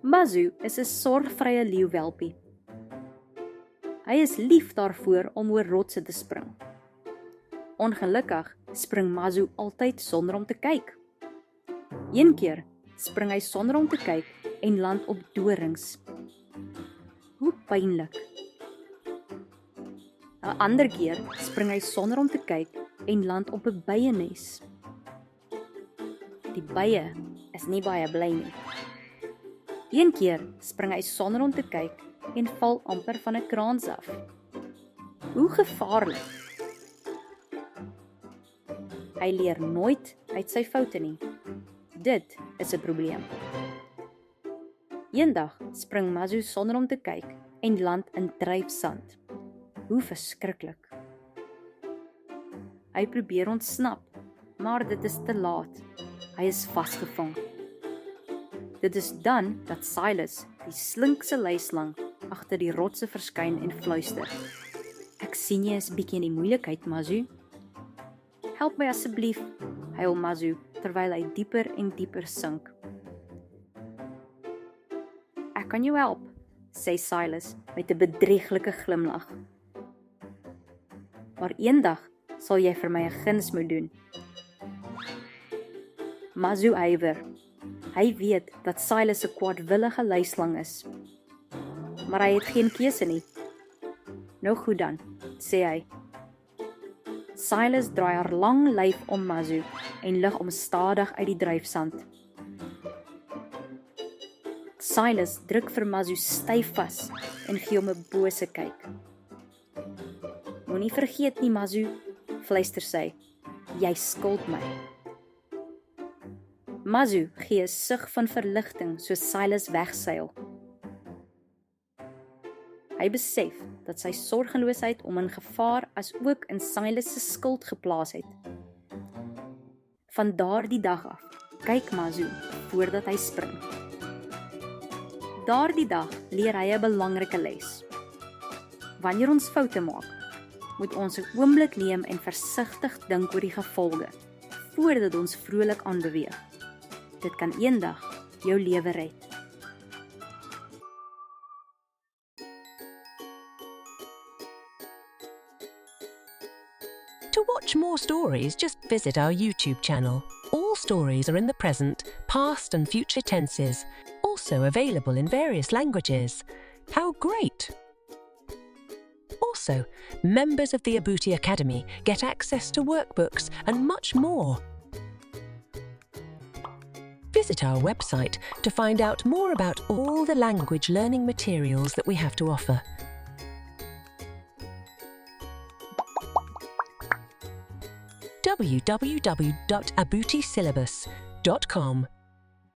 Mazu is 'n sorgvrye leeuwelpie. Hy is lief daarvoor om oor rotse te spring. Ongelukkig spring Mazu altyd sonder om te kyk. Een keer spring hy sonder om te kyk en land op dorings. Hoe pynlik. 'n Ander keer spring hy sonder om te kyk en land op 'n byenes. Die bye is nie baie bly nie. Een keer spring hy sonder om te kyk en val amper van 'n kraans af. Hoe gevaarlik. Hy leer nooit uit sy foute nie. Dit is 'n probleem. Eendag spring Mazu sonder om te kyk en land in dryfsand. Hoe verskriklik. Hy probeer ontsnap, maar dit is te laat. Hy is vasgevang. Dit is dan dat Sighlus, die slinkse leislang, agter die rotse verskyn en fluister. Ek sien jy is bietjie in die moeilikheid, Mazu. Help my asseblief, huil Mazu, terwyl hy dieper en dieper sink. Ek kan jou help, sê Sighlus met 'n bedrieglike glimlag. Maar eendag sal jy vir my 'n guns moet doen. Mazu ywer. Hy weet dat Sighlus 'n kwaadwillige leislang is. Maar hy het geen keuse nie. Nou goed dan, sê hy. Sighlus draai haar lang lyf om Mazu en lig hom stadig uit die dryfsand. Sighlus druk vir Mazu styf vas en gee hom 'n bose kyk. Moenie vergeet nie, Mazu, fluister sy. Jy skuld my. Mazu gee 'n sug van verligting soos Sighlus wegseil. Hy besef dat sy sorgeloosheid hom in gevaar as ook in Sighlus se skuld geplaas het. Van daardie dag af, kyk Mazu voordat hy spring. Daardie dag leer hy 'n belangrike les. Wanneer ons foute maak, moet ons 'n oomblik neem en versigtig dink oor die gevolge, voordat ons vrolik aanbeweeg. Dit kan eendag jou lewe red. To watch more stories, just visit our YouTube channel. All stories are in the present, past and future tenses, also available in various languages. How great! Also, members of the Abuti Academy get access to workbooks and much more. Visit our website to find out more about all the language learning materials that we have to offer. www.abutisyllabus.com